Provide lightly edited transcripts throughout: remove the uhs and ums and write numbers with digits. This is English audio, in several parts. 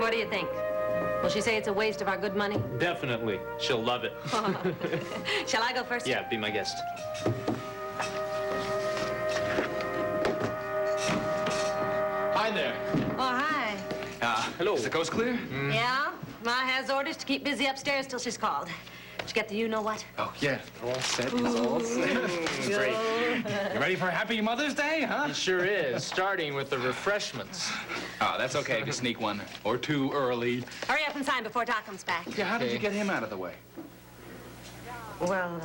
What do you think? Will she say it's a waste of our good money? Definitely. She'll love it. Shall I go first? Yeah, be my guest. Hi there. Oh, hi. Hello. Is the coast clear? Yeah? Ma has orders to keep busy upstairs till she's called. Did you get the you-know-what? Oh, yeah. All set. It's all set. Great. You ready for Happy Mother's Day, huh? It sure is, starting with the refreshments. Oh, that's okay. I can sneak one or two early. Hurry up and sign before Doc comes back. Yeah, how did you get him out of the way? Well,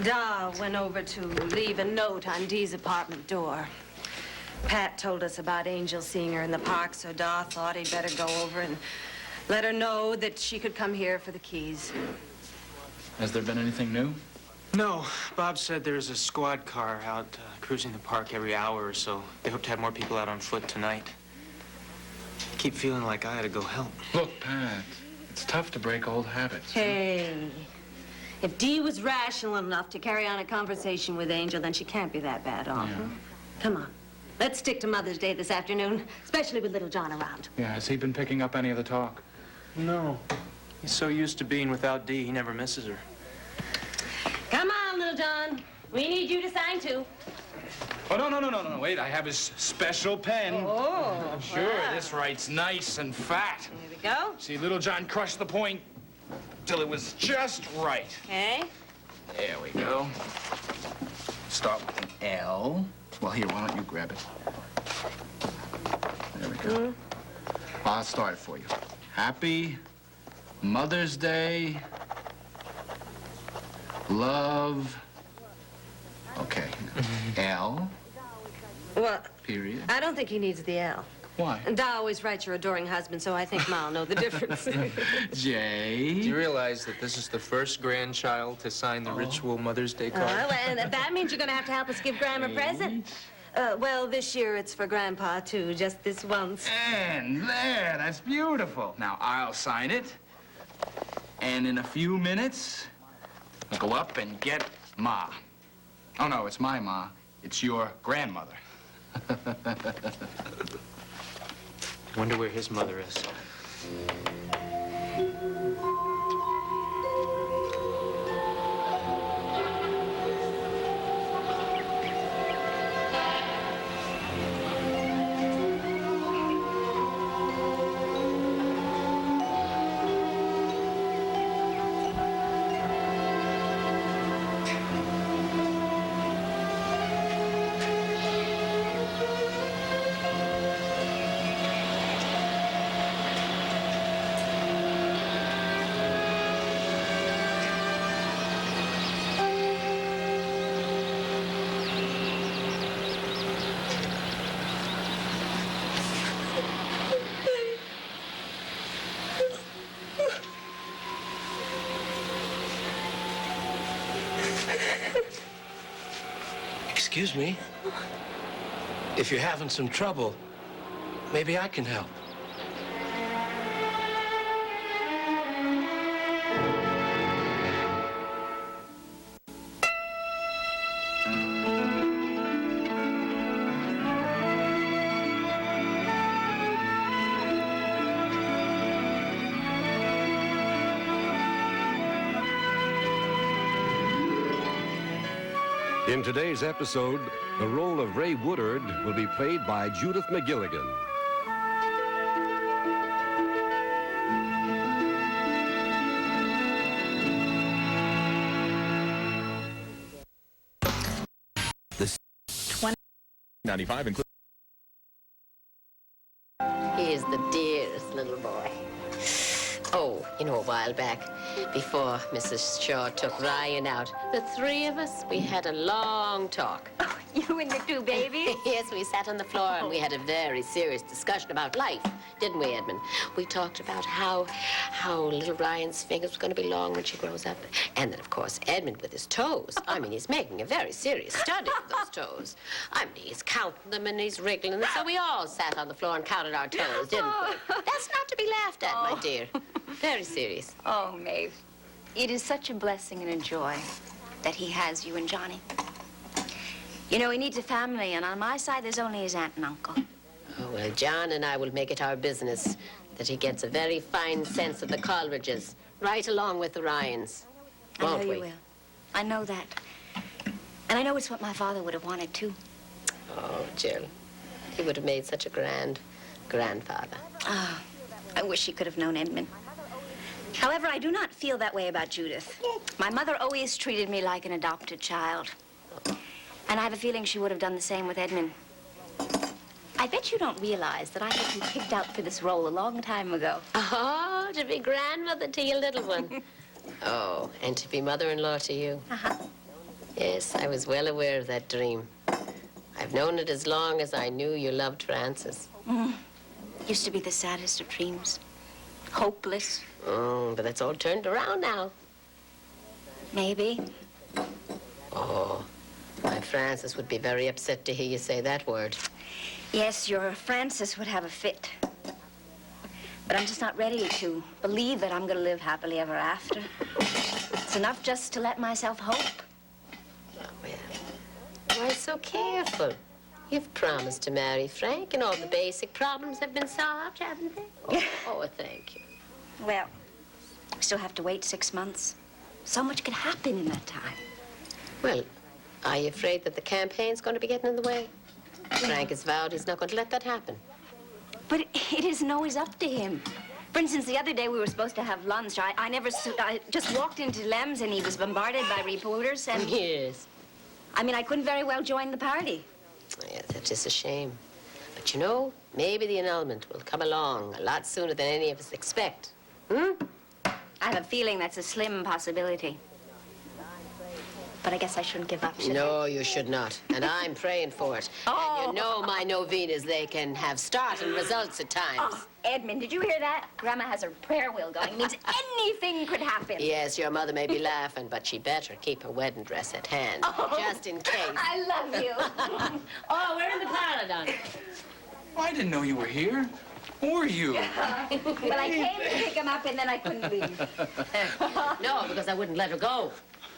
Da went over to leave a note on Dee's apartment door. Pat told us about Angel seeing her in the park, so Da thought he'd better go over and let her know that she could come here for the keys. Has there been anything new? No. Bob said there's a squad car out cruising the park every hour or so. They hope to have more people out on foot tonight. I keep feeling like I ought to go help. Look, Pat, it's tough to break old habits. Hey, if Dee was rational enough to carry on a conversation with Angel, then she can't be that bad off. Yeah. Huh? Come on. Let's stick to Mother's Day this afternoon, especially with little John around. Yeah, has he been picking up any of the talk? No. He's so used to being without Dee, he never misses her. Come on, little John. We need you to sign, too. Oh, no, wait. I have his special pen. Oh. Sure, this writes nice and fat. Here we go. See, little John crushed the point till it was just right. Okay. There we go. Start with an L. Well, here, why don't you grab it? There we go. I'll start it for you. Happy Mother's Day. Love. Okay. L. Well, Period. I don't think he needs the L. Why? Da always writes your adoring husband, so I think Ma'll know the difference. J. Do you realize that this is the first grandchild to sign the ritual Mother's Day card? Well, and that means you're going to have to help us give Grandma a present. Well, this year it's for Grandpa, too, just this once. And there, that's beautiful. Now, I'll sign it. And in a few minutes, I'll go up and get Ma. Oh, no, it's my Ma. It's your grandmother. Wonder where his mother is. Excuse me. If you're having some trouble, maybe I can help. In today's episode, the role of Ray Woodard will be played by Judith McGilligan. The 95 includes. He is the dearest little boy. Oh, you know, a while back, before Mrs. Shaw took Ryan out, the three of us, we had a long talk. Oh, you and the two babies? Yes, we sat on the floor and we had a very serious discussion about life, didn't we, Edmund? We talked about how little Ryan's fingers were going to be long when she grows up. And then, of course, Edmund with his toes. I mean, he's making a very serious study of those toes. I mean, he's counting them and he's wriggling them. So we all sat on the floor and counted our toes, didn't we? That's not to be laughed at, my dear. Very serious. Oh, Maeve, it is such a blessing and a joy that he has you and Johnny. You know, he needs a family, and on my side, there's only his aunt and uncle. Oh, well, John and I will make it our business that he gets a very fine sense of the Coleridges, right along with the Ryans. Won't I know we? you will. I know that. And I know it's what my father would have wanted, too. Oh, Jill, he would have made such a grandfather. Ah, I wish he could have known Edmund. However, I do not feel that way about Judith. My mother always treated me like an adopted child. And I have a feeling she would have done the same with Edmund. I bet you don't realize that I had been picked out for this role a long time ago. Oh, to be grandmother to your little one. Oh, and to be mother-in-law to you. Uh-huh. Yes, I was well aware of that dream. I've known it as long as I knew you loved Francis. Used to be the saddest of dreams. Hopeless. But that's all turned around now. Maybe. Oh, my Francis would be very upset to hear you say that word. Yes, your Francis would have a fit. But I'm just not ready to believe that I'm going to live happily ever after. It's enough just to let myself hope. Oh, well, why so careful? You've promised to marry Frank, and all the basic problems have been solved, haven't they? Oh, thank you. Well, we still have to wait 6 months. So much could happen in that time. Well, are you afraid that the campaign's going to be getting in the way? Frank has vowed he's not going to let that happen. But it isn't always up to him. For instance, the other day we were supposed to have lunch. I just walked into Lem's and he was bombarded by reporters and... Yes. I mean, I couldn't very well join the party. Yeah, that is a shame. But you know, maybe the annulment will come along a lot sooner than any of us expect. I have a feeling that's a slim possibility. But I guess I shouldn't give up, should I? No, you should not. And I'm praying for it. Oh. And you know my novenas, they can have start and results at times. Oh, Edmund, did you hear that? Grandma has her prayer wheel going. It means anything could happen. Yes, your mother may be laughing, but she better keep her wedding dress at hand, just in case. I love you. Oh, we're in the parlor, Don. Oh, I didn't know you were here. Who are you? Well, I came to pick him up and then I couldn't leave. No, because I wouldn't let her go.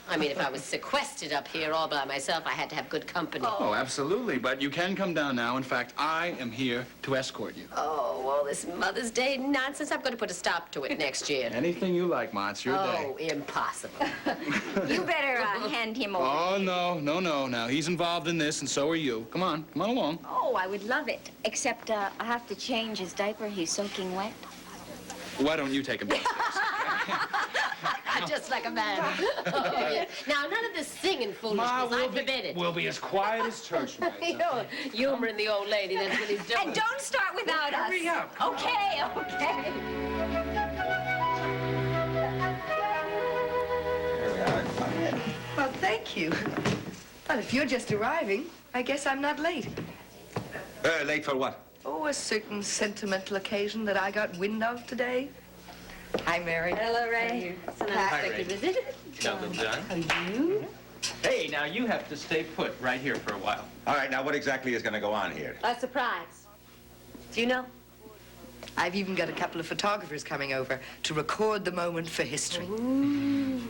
I mean, if I was sequestered up here all by myself, I had to have good company. Oh, absolutely. But you can come down now. In fact, I am here to escort you. Oh, all this Mother's Day nonsense, I'm going to put a stop to it next year. Anything you like, Ma. It's your Oh, day. impossible. You better hand him over. Oh, no. Now, he's involved in this, and so are you. Come on along. Oh, I would love it. Except I have to change his diaper. He's soaking wet. Why don't you take him downstairs? Just like a man. Oh, yeah. Now, none of this singing foolishness. I forbid it. We'll be as quiet as church mice. You know, humoring the old lady, that's what he's doing. And don't start without us. Hurry up. Okay. Well, thank you. Well, if you're just arriving, I guess I'm not late. Late for what? Oh, a certain sentimental occasion that I got wind of today. Hi, Mary. Hello, Ray. It's an unexpected visit. Elton John. How you? Hey, now you have to stay put right here for a while. All right, now what exactly is going to go on here? A surprise. Do you know? I've even got a couple of photographers coming over to record the moment for history.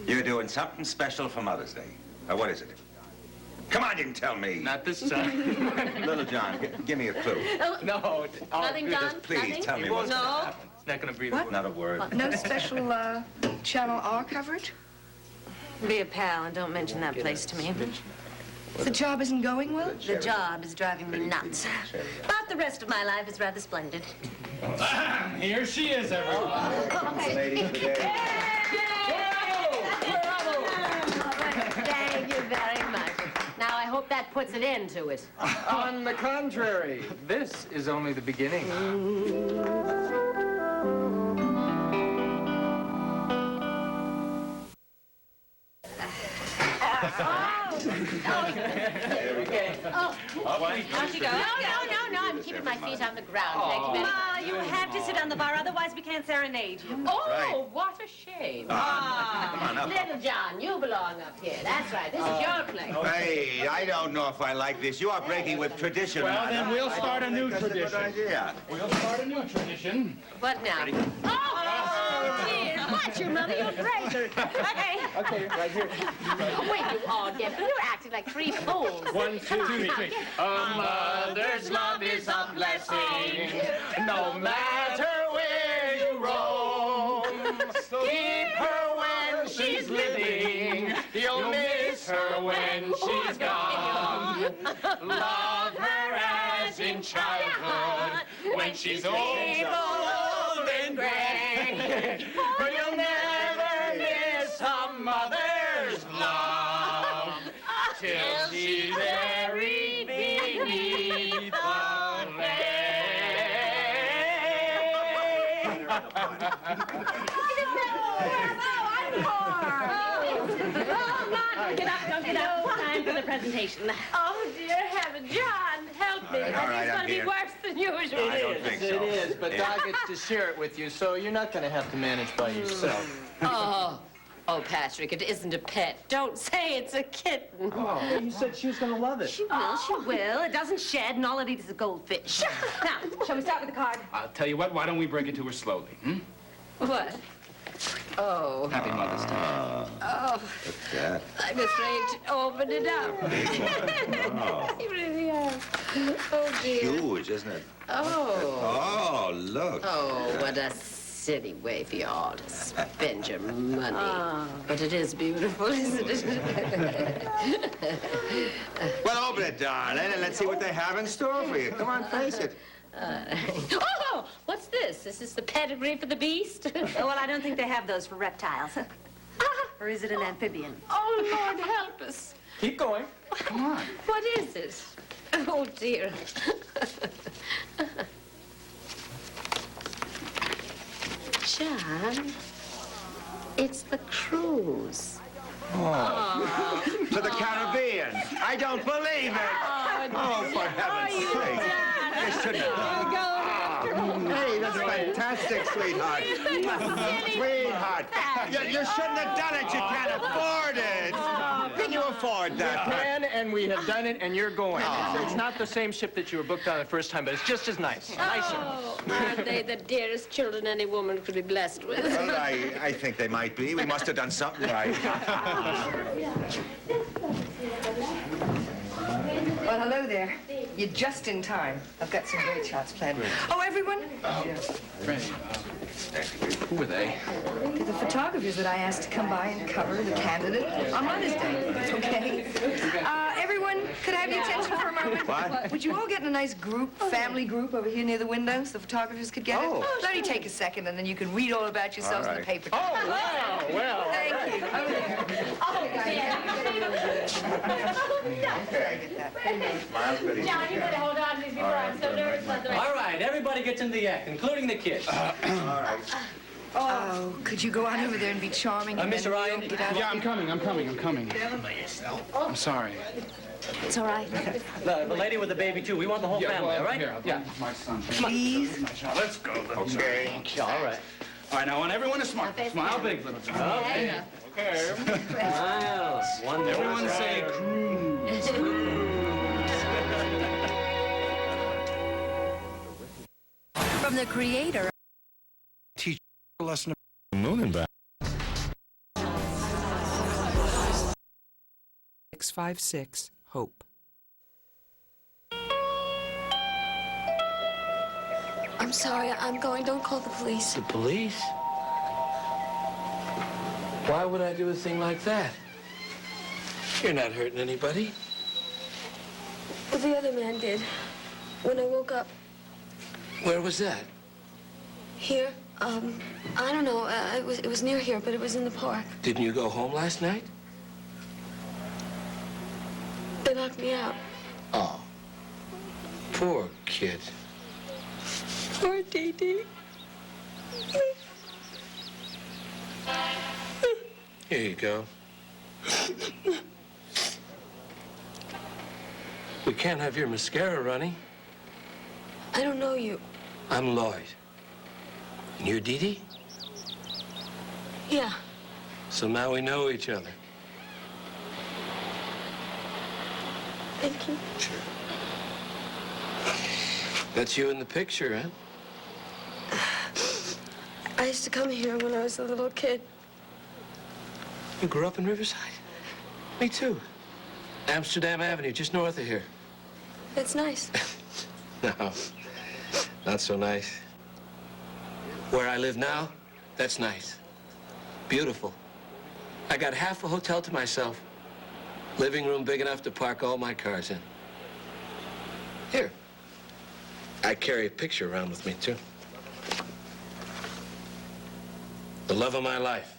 You're doing something special for Mother's Day. What is it? Come on, you can tell me. Not this time. Little John, give me a clue. No. Nothing, John? Just please Nothing? tell me It what's wasn't going to gonna happen. It's not going to breathe What? a word. Not a word. No special Channel R coverage? Be a pal and don't mention that place to me. The job isn't going well? The job is driving me nuts. But the rest of my life is rather splendid. Here she is, everyone. Ladies, today. Thank you very much. Now, I hope that puts an end to it. On the contrary, this is only the beginning. How'd she go? No, I'm keeping my feet on the ground. Thank you very much. Ma, you have to sit on the bar, otherwise we can't serenade you. Oh, what a shame. Come on up. Little John, you belong up here. That's right. This is your place. Hey, I don't know if I like this. You are breaking with tradition. Well, then we'll I start don't a new think that's tradition. good idea. We'll start a new tradition. What now? Oh, dear. What That's your mother. You're great. Okay. Okay, right here. Wait, you all get, but you're acting like three fools. 1, 2, 3. A mother's love is a blessing, no matter where you roam. Keep her when she's living, you'll miss her when she's gone. Love her as in childhood, when she's old and gray. For you'll never miss a mother's love till she's buried beneath the Get up, don't get up. Time for the presentation. Oh, dear heaven. John, help me. All right, It's I'm going to be here. worse than usual. I don't think so. It is, but Doc gets to share it with you, so you're not going to have to manage by yourself. Oh, Patrick, it isn't a pet. Don't say it's a kitten. Oh, you said she was going to love it. She will. It doesn't shed, and all it eats is a goldfish. Now, shall we start with the card? I'll tell you what, why don't we break it to her slowly, hmm? What? Oh, Happy Mother's Day. What's that? I'm afraid to open it up. Oh, You really are. Oh, dear. huge, isn't it? Oh. Oh, look. Oh, what a silly way for you all to spend your money. But it is beautiful, isn't it? Well, open it, darling, and let's see what they have in store for you. Come on, face it. Oh, what's this? This is the pedigree for the beast? Well, I don't think they have those for reptiles. Or is it an amphibian? Oh, Lord, help us. Keep going. Come on. What is it? Oh, dear. John, it's the cruise. To the Caribbean. I don't believe it. Oh, for heaven's sake. You shouldn't. Hey, that's fantastic, sweetheart. Sweetheart. You shouldn't have done it. You can't afford it. Can you afford that? Can, and we have done it, and you're going. It's not the same ship that you were booked on the first time, but it's just as nice. Nicer. Oh, aren't they the dearest children any woman could be blessed with? Well, I think they might be. We must have done something right. Well, hello there. You're just in time. I've got some great shots planned. Oh, everyone? Franny, who were they? They're the photographers that I asked to come by and cover the candidate on Mother's Day. Okay? Everyone, could I have your attention for a moment? What? Would you all get in a nice group, family group over here near the windows? The photographers could get it? Oh. It'll only take a second, and then you can read all about yourselves in the right. paper. Oh, wow. Well, Thank you. Over there. John, you better hold on to these before I'm so nervous about the All right, everybody gets into the act, including the kids. Oh, could you go on over there and be charming? and Mr. then Ryan? get out of Yeah, here? I'm coming. I'm sorry. It's all right. The lady with the baby, too. We want the whole family, all right? Here, my son. Please? Let's go, little Okay. Yeah, all right. All right, now, I want everyone to smile. Smile big, little John. Okay. Well, one Everyone say cruise. From the creator. teach a lesson of Moon and back. 656 Hope. I'm sorry. I'm going. Don't call the police. the police. Why would I do a thing like that? You're not hurting anybody. But the other man did. When I woke up Where was that? here, I don't know. It was near here, but it was in the park. Didn't you go home last night? They locked me out. Oh. Poor kid. Poor Dee Dee. Here you go. We can't have your mascara running. I don't know you. I'm Lloyd. And you're Dee Dee? Yeah. So now we know each other. Thank you. Sure. That's you in the picture, huh? I used to come here when I was a little kid. You grew up in Riverside? Me too. Amsterdam Avenue, just north of here. It's nice. No, not so nice. Where I live now, that's nice. Beautiful. I got half a hotel to myself. Living room big enough to park all my cars in. Here. I carry a picture around with me, too. The love of my life.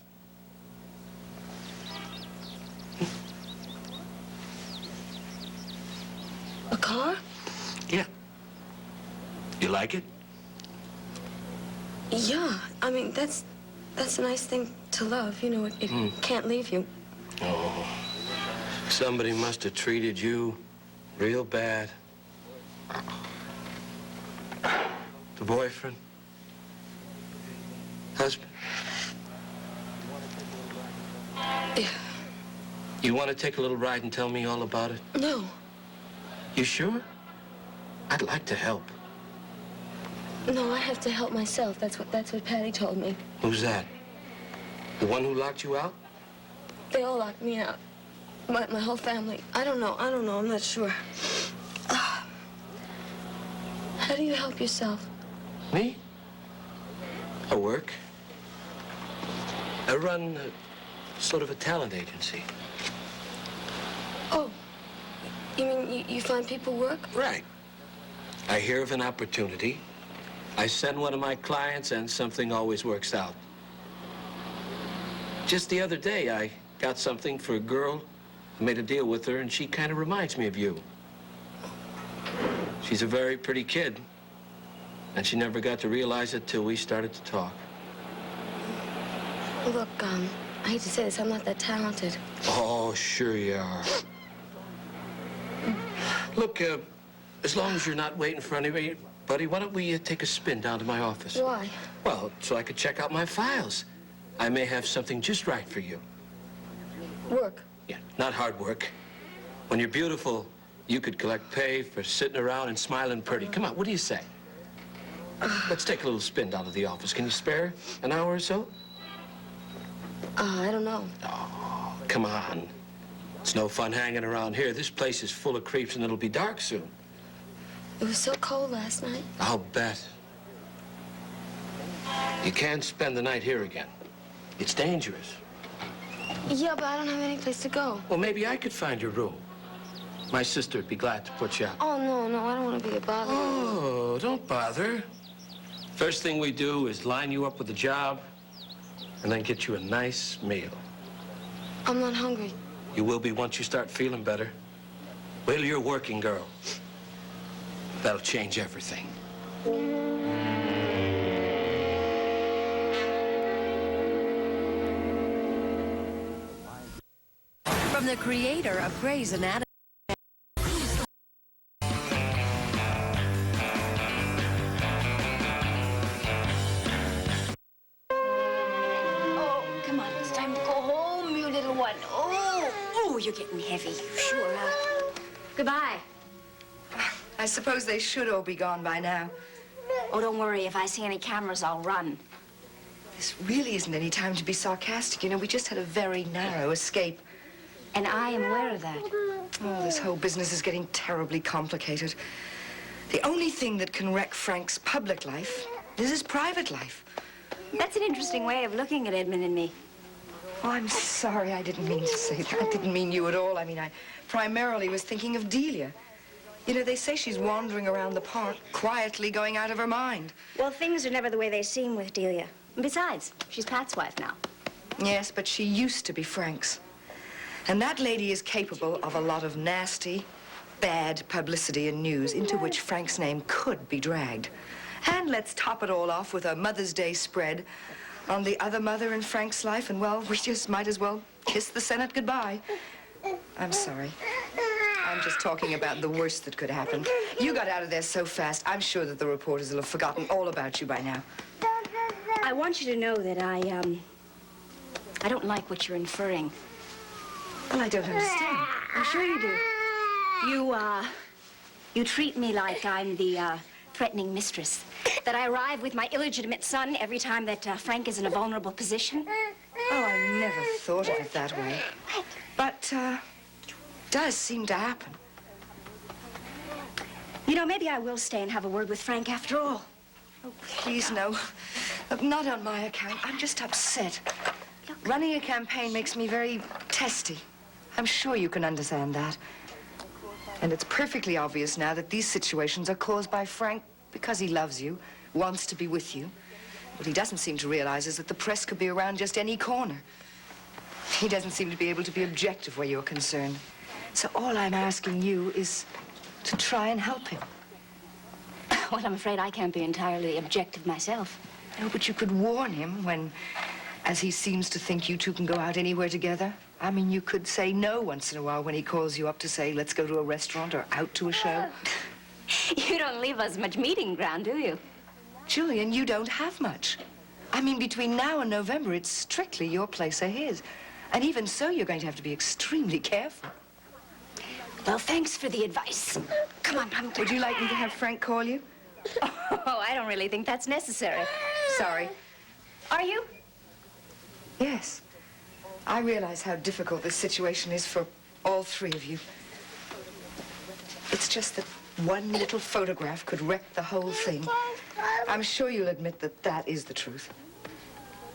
A car? Yeah. You like it? Yeah. I mean, that's a nice thing to love. You know, it can't leave you. Oh. Somebody must have treated you real bad. The boyfriend? Husband? Yeah. You want to take a little ride and tell me all about it? No. You sure? I'd like to help. No, I have to help myself. That's what Patty told me. Who's that? The one who locked you out? They all locked me out. My whole family. I don't know. I'm not sure. How do you help yourself? Me? I work. I run sort of a talent agency. Oh. You mean you find people work? Right. I hear of an opportunity. I send one of my clients and something always works out. Just the other day, I got something for a girl. I made a deal with her, and she kind of reminds me of you. She's a very pretty kid, and she never got to realize it till we started to talk. Look, I hate to say this, I'm not that talented. Oh, sure you are. Look, as long as you're not waiting for anybody, why don't we take a spin down to my office? Why? Well, so I could check out my files. I may have something just right for you. Work? Yeah, not hard work. When you're beautiful, you could collect pay for sitting around and smiling pretty. Come on, what do you say? Let's take a little spin down to the office. Can you spare an hour or so? I don't know. Oh, come on. It's no fun hanging around here. This place is full of creeps, and it'll be dark soon. It was so cold last night. I'll bet. You can't spend the night here again. It's dangerous. Yeah, but I don't have any place to go. Well, maybe I could find your room. My sister would be glad to put you out. Oh, no, I don't want to be a bother. Oh, don't bother. First thing we do is line you up with a job and then get you a nice meal. I'm not hungry. You will be once you start feeling better. Wait till you're a working girl. That'll change everything. From the creator of Grey's Anatomy. Oh, come on. It's time to go home, you little one. Oh, you're getting heavy. You sure are. Goodbye. I suppose they should all be gone by now. Oh, don't worry. If I see any cameras, I'll run. This really isn't any time to be sarcastic. You know, we just had a very narrow escape. And I am aware of that. Oh, this whole business is getting terribly complicated. The only thing that can wreck Frank's public life is his private life. That's an interesting way of looking at Edmund and me. Oh, I'm sorry. I didn't mean to say that. I didn't mean you at all. I mean, I primarily was thinking of Delia. You know, they say she's wandering around the park, quietly going out of her mind. Well, things are never the way they seem with Delia. And besides, she's Pat's wife now. Yes, but she used to be Frank's. And that lady is capable of a lot of nasty, bad publicity and news into which Frank's name could be dragged. And let's top it all off with a Mother's Day spread on the other mother in Frank's life, and, well, we just might as well kiss the Senate goodbye. I'm sorry. I'm just talking about the worst that could happen. You got out of there so fast, I'm sure that the reporters will have forgotten all about you by now. I want you to know that I don't like what you're inferring. Well, I don't understand. I'm sure you do. You treat me like I'm the threatening mistress. That I arrive with my illegitimate son every time that Frank is in a vulnerable position. Oh, I never thought of it that way. But, does seem to happen. You know, maybe I will stay and have a word with Frank after all. Oh, please, no. Not on my account. I'm just upset. Running a campaign makes me very testy. I'm sure you can understand that. And it's perfectly obvious now that these situations are caused by Frank because he loves you, wants to be with you. What he doesn't seem to realize is that the press could be around just any corner. He doesn't seem to be able to be objective where you're concerned. So all I'm asking you is to try and help him. Well, I'm afraid I can't be entirely objective myself. No, but you could warn him when, as he seems to think you two can go out anywhere together. I mean, you could say no once in a while when he calls you up to say, let's go to a restaurant or out to a show. You don't leave us much meeting ground, do you? Julian, you don't have much. I mean, between now and November, it's strictly your place or his. And even so, you're going to have to be extremely careful. Well, thanks for the advice. Come on, Would you like me to have Frank call you? Oh, I don't really think that's necessary. Sorry. Are you? Yes. I realize how difficult this situation is for all three of you. It's just that one little photograph could wreck the whole thing. I'm sure you'll admit that that is the truth.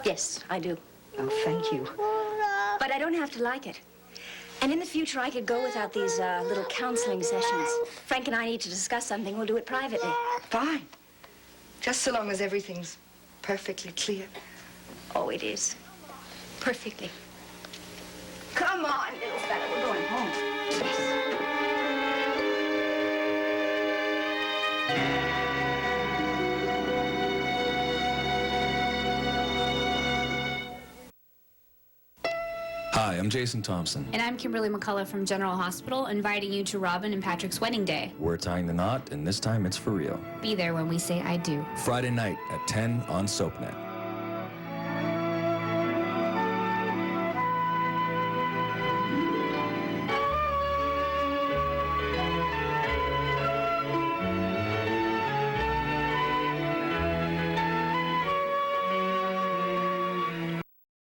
Yes, I do. Oh, thank you. But I don't have to like it. And in the future, I could go without these little counseling sessions. Frank and I need to discuss something. We'll do it privately. Fine. Just so long as everything's perfectly clear. Oh, it is. Perfectly. Come on, little fella. We're going home. Yes. Hi, I'm Jason Thompson. And I'm Kimberly McCullough from General Hospital, inviting you to Robin and Patrick's wedding day. We're tying the knot, and this time it's for real. Be there when we say I do. Friday night at 10 on SoapNet.